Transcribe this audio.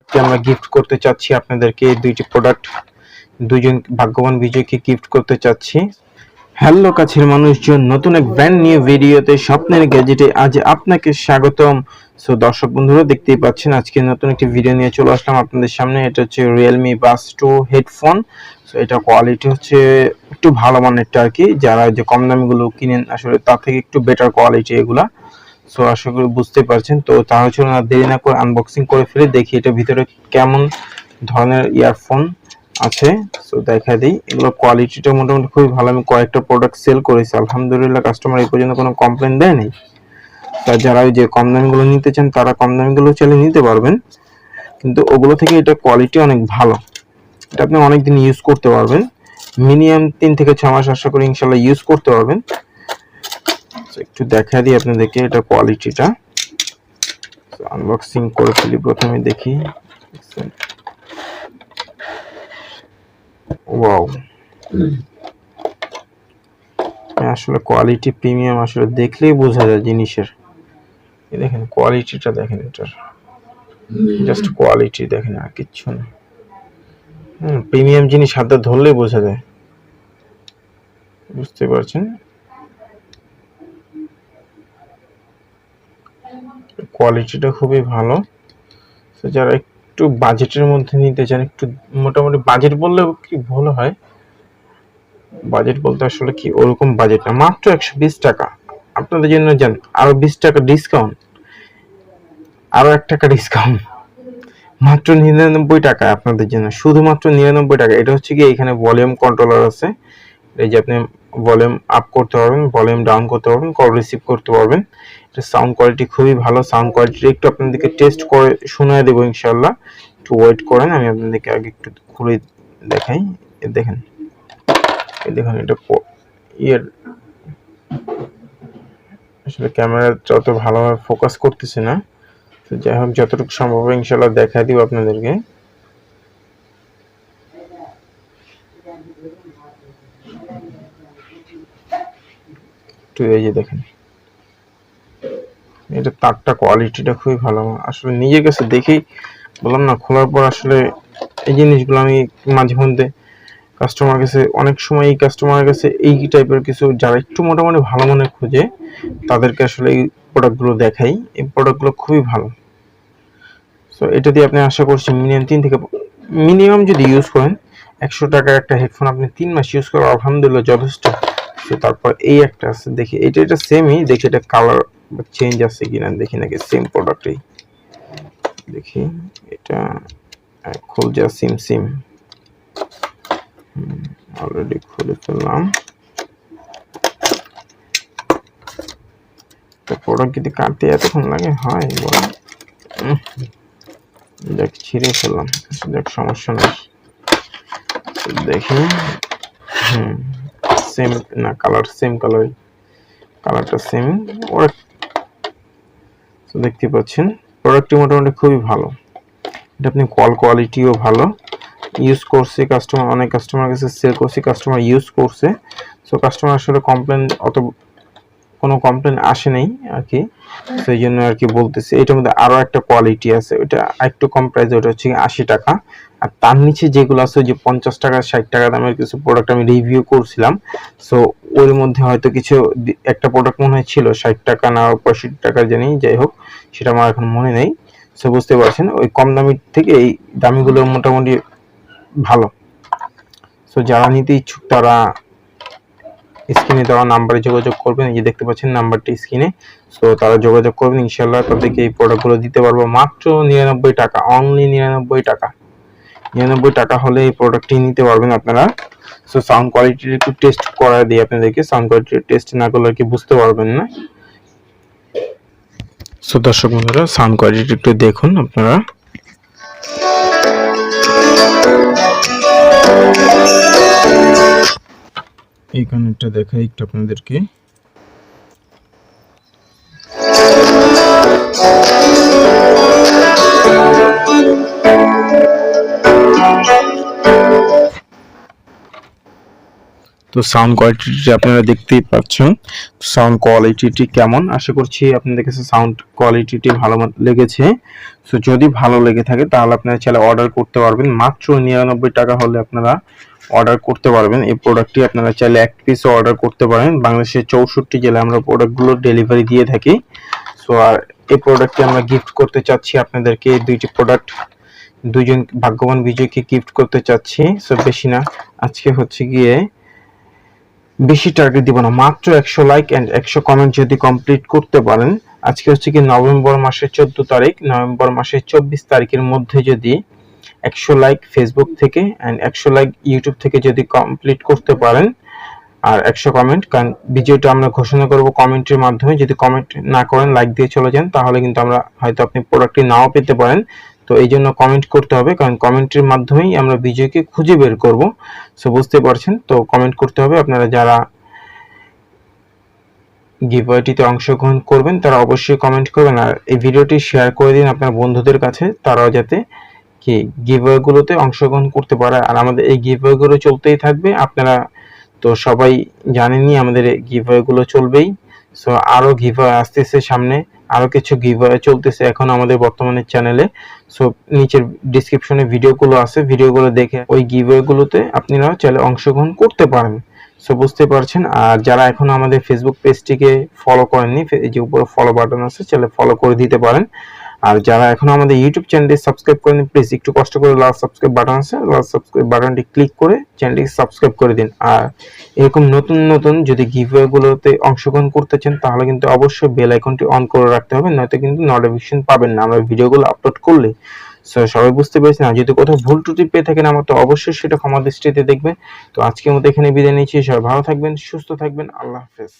প্রোডাক্টকে আমরা গিফট করতে চাচ্ছি আপনাদেরকে। এই দুইটি প্রোডাক্ট দুইজন ভাগ্যবান বিজয়কে গিফট করতে চাচ্ছি। হ্যালো কাছের মানুষজন, নতুন এক ব্র্যান্ড নিউ ভিডিওতে স্বপ্নের গ্যাজেটে আজ আপনাকে স্বাগতম। সো দর্শক বন্ধুরা, দেখতেই পাচ্ছেন আজকে নতুন একটি ভিডিও নিয়ে চলে আসলাম আপনাদের সামনে। এটা হচ্ছে Realme Buds 2 হেডফোন। সো এটা কোয়ালিটি হচ্ছে একটু ভালো মানেরটা আর কি, যারা যে কম দামিগুলো কিনেন আসলে তার থেকে একটু বেটার কোয়ালিটি এগুলা। সো আশা করি বুঝতে পারছেন। তো তাহলে চলুন আর দেরি না করে আনবক্সিং করে ফেলে দেখি এটা ভিতরে কেমন ধরনের ইয়ারফোন আছে। সো দেখা দিই, এগুলো কোয়ালিটিটা মোটামুটি খুবই ভালো। আমি কয়েকটা প্রোডাক্ট সেল করেছি, আলহামদুলিল্লাহ কাস্টমার এই পর্যন্ত কোনো কমপ্লেন দেয়নি। তা যারা ওই যে কম দামিগুলো নিতে চান তারা কম দামিগুলো চাইলে নিতে পারবেন, কিন্তু ওগুলো থেকে এটা কোয়ালিটি অনেক ভালো। এটা আপনি অনেকদিন ইউজ করতে পারবেন, মিনিমাম 3 থেকে 6 মাস আশা করি ইনশাল্লাহ ইউজ করতে পারবেন। একটু দেখা দিই আপনাদেরকে এটা কোয়ালিটিটা। আনবক্সিং করে ফেলি, প্রথমে দেখি। ওয়াও, আসলে কোয়ালিটি প্রিমিয়াম, আসলে দেখলেই বোঝা যায় জিনিসের। এই দেখেন কোয়ালিটিটা, দেখেন এটার জাস্ট কোয়ালিটি দেখেন, আর কিচ্ছু না। প্রিমিয়াম জিনিস হাতে ধরলেই বোঝা যায়, বুঝতে পারছেন। কোয়ালিটিটা খুবই ভালো। তো যারা একটু বাজেটের মধ্যে নিতে চান, একটু মোটামুটি বাজেট বললে কি ভুল হয়, বাজেট বলতে আসলে কি ওরকম বাজেট না, মাত্র 120 টাকা আপনাদের জন্য। জান আরো 20 টাকা ডিসকাউন্ট, আরো 1 টাকা ডিসকাউন্ট, মাত্র 99 টাকা আপনাদের জন্য, শুধুমাত্র 99 টাকা। এটা হচ্ছে কি এখানে ভলিউম কন্ট্রোলার আছে, এই যে আপনি ভলিউম আপ করতে পারবেন, ভলিউম ডাউন করতে পারবেন, কল রিসিভ করতে পারবেন। এটা সাউন্ড কোয়ালিটি খুবই ভালো। সাউন্ড কোয়ালিটি একটু আপনাদেরকে টেস্ট করে শোনায় দেবো ইনশাআল্লাহ, একটু ওয়েট করেন। আমি আপনাদেরকে আগে একটু খুলে দেখাই। দেখেন, এই দেখুন এটা ইয়ের, আসলে ক্যামেরাটা অত ভালোভাবে ফোকাস করতেছে না। তো যাই হোক, যতটুকু সম্ভব ইনশাআল্লাহ দেখা দিব আপনাদেরকে। তো এই যে দেখেন, এটা তারটা কোয়ালিটিটা খুবই ভালো। আসলে নিজের কাছে দেখেই বললাম না, খোলার পর আসলে এই জিনিসগুলো আমি মাঝে মধ্যে কাস্টমার কাছে, অনেক সময় এই কাস্টমারের কাছে এই টাইপের কিছু যারা একটু মোটামুটি ভালো মানের খোঁজে তাদেরকে আসলে এই প্রোডাক্টগুলো দেখাই। এই প্রোডাক্টগুলো খুবই ভালো। সো এটা দিয়ে আপনি আশা করছি মিনিমাম 3 থেকে, মিনিমাম যদি ইউজ করেন 100 টাকার একটা হেডফোন আপনি 3 মাস ইউজ করেন, আলহামদুলিল্লাহ যথেষ্ট। তো তারপর এই একটা আছে, দেখি এটা সেমই, দেখি এটা কালার চেঞ্জ আছে কিনা, দেখি নাকি সেম প্রোডাক্টই। দেখি এটা খুলছে, সিম অলরেডি খুলে ফেললাম। তো প্রোডাক্ট যদি কাটতে এতক্ষণ লাগে হয় বলেন? দেখ ছিঁড়ে ফেললাম, দেখ সমস্যা নেই। দেখি সেম না, কালার সেম, কালারটা সেম। ওরা দেখতে পাচ্ছেন প্রোডাক্টটি মোটামুটি খুবই ভালো। এটা আপনি কল কোয়ালিটিও ভালো, ইউজ করছে কাস্টমার, অনেক কাস্টমার কাছে সেল করছে, কাস্টমার ইউজ করছে। সো কাস্টমার আসলে কোনো কমপ্লেন আসে নাই আর কি, সেই জন্য আর কি বলতেছি। এটার মধ্যে আরো একটা কোয়ালিটি আছে, ওটা একটু কম প্রাইস, ওটা হচ্ছে 80 টাকা। আর তার নিচে যেগুলো আছে যে 50 টাকা 60 টাকা দামের কিছু প্রোডাক্ট আমি রিভিউ করছিলাম। সো ওর মধ্যে হয়তো কিছু একটা প্রোডাক্ট মনে হয় ছিল 60 টাকা না 65 টাকা জানি, যাই হোক সেটা আমার এখন মনে নেই। সো বুঝতে পারছেন, ওই কম দামি থেকে এই দামিগুলো মোটামুটি ভালো। সো যারা নিতে ইচ্ছুক তারা স্ক্রিনে দেওয়া নাম্বারে যোগাযোগ করবেন, এই যে দেখতে পাচ্ছেন নাম্বারটি স্ক্রিনে। সো তারা যোগাযোগ করবেন, ইনশাআল্লাহ তাদেরকে এই প্রোডাক্টগুলো দিতে পারবো মাত্র 99 টাকা, অনলি 99 টাকা। 99 টাকা হলে এই প্রোডাক্টটি নিতে পারবেন আপনারা। সো সাউন্ড কোয়ালিটির একটু টেস্ট করা দিই আপনাদেরকে, সাউন্ড কোয়ালিটির টেস্ট না করলে কি বুঝতে পারবেন না। সো দর্শক বন্ধুরা, সাউন্ড কোয়ালিটি একটু দেখুন আপনারা। এই কানেরটা দেখাই একটু আপনাদেরকে। তো সাউন্ড কোয়ালিটিটি আপনারা দেখতেই পাচ্ছেন, সাউন্ড কোয়ালিটিটি কেমন। আশা করছি আপনাদের কাছে সাউন্ড কোয়ালিটিটি ভালো লেগেছে। সো যদি ভালো লেগে থাকে তাহলে আপনারা চাইলে অর্ডার করতে পারবেন। মাত্র 99 টাকা হলে আপনারা অর্ডার করতে পারবেন। এই প্রোডাক্টটি আপনারা চাইলে এক পিসও অর্ডার করতে পারেন। বাংলাদেশের 64 জেলায় আমরা প্রোডাক্টগুলো ডেলিভারি দিয়ে থাকি। সো আর এই প্রোডাক্টটি আমরা গিফট করতে চাচ্ছি আপনাদেরকে। দুইটি প্রোডাক্ট দুইজন ভাগ্যবান বিজয়কে গিফট করতে চাচ্ছি। সো বেশি না, আজকে হচ্ছে গিয়ে বেশি টার্গেট দিব না, মাত্র 100 লাইক এন্ড 100 কমেন্ট যদি কমপ্লিট করতে পারেন। আজকে হচ্ছে কি নভেম্বর মাসের 14 তারিখ, নভেম্বর মাসের 24 তারিখের মধ্যে যদি 100 লাইক ফেসবুক থেকে এন্ড 100 লাইক ইউটিউব থেকে যদি কমপ্লিট করতে পারেন আর 100 কমেন্ট, কারণ ভিডিওটা আমরা ঘোষণা করব কমেন্টের মাধ্যমে। যদি কমেন্ট না করেন, লাইক দিয়ে চলে যান, তাহলে কিন্তু আমরা হয়তো আপনি প্রোডাক্টটি নাও পেতে পারেন। তো এই জন্য কমেন্ট করতে হবে, কারণ কমেন্টের মাধ্যমেই আমরা বিজয়কে খুঁজে বের করব। সো বুঝতে পারছেন, তো কমেন্ট করতে হবে। আপনারা যারা গিভঅ্যাওয়েটিতে অংশগ্রহণ করবেন তারা অবশ্যই কমেন্ট করবেন, আর এই ভিডিওটি শেয়ার করে দিন আপনার বন্ধুদের কাছে, তারাও যাতে কি গিভঅ্যাওয়েগুলোতে অংশগ্রহণ করতে পারে। আর আমাদের এই গিভঅ্যাওয়েগুলো চলতেই থাকবে। আপনারা তো সবাই জানেনই আমাদের গিভঅ্যাওয়েগুলো চলবেই। সো আরো গিভঅ্যাওয়ে আসতেছে সামনে, আরো কিছু গিভঅ্যাওয়ে চলতেছে এখন আমাদের বর্তমানে চ্যানেলে। সো নিচের ডেসক্রিপশনে ভিডিওগুলো আছে, ভিডিওগুলো দেখে ওই গিভঅ্যাওয়েগুলোতে আপনারা চাইলে অংশগ্রহণ করতে পারেন। সো বুঝতে পারছেন। আর যারা এখনো আমাদের ফেসবুক পেজটিকে ফলো করেননি, এই যে উপরে ফলো বাটন আছে, চাইলে ফলো করে দিতে পারেন। আর যারা এখনো আমাদের ইউটিউব চ্যানেলটি সাবস্ক্রাইব করেনি, প্লিজ একটু কষ্ট করে লাল সাবস্ক্রাইব বাটন আছে, লাল সাবস্ক্রাইব বাটনটি ক্লিক করে চ্যানেলটিকে সাবস্ক্রাইব করে দিন। আর এরকম নতুন নতুন যদি গিভঅ্যাওয়েগুলোতে অংশগ্রহণ করতে চান তাহলে কিন্তু অবশ্যই বেল আইকনটি অন করে রাখতে হবে, নয়তো কিন্তু নোটিফিকেশন পাবেন না আমরা ভিডিওগুলো আপলোড করলে। সো সবাই বুঝতে পেরেছেন। আর যদি কোথাও ভুল ত্রুটি পেয়ে থাকেন আমার, তো অবশ্যই সেটা ক্ষমা দৃষ্টিতে দেখবেন। তো আজকের মতো এখানে বিদায় নিচ্ছি। সবাই ভালো থাকবেন, সুস্থ থাকবেন, আল্লাহ হাফেজ।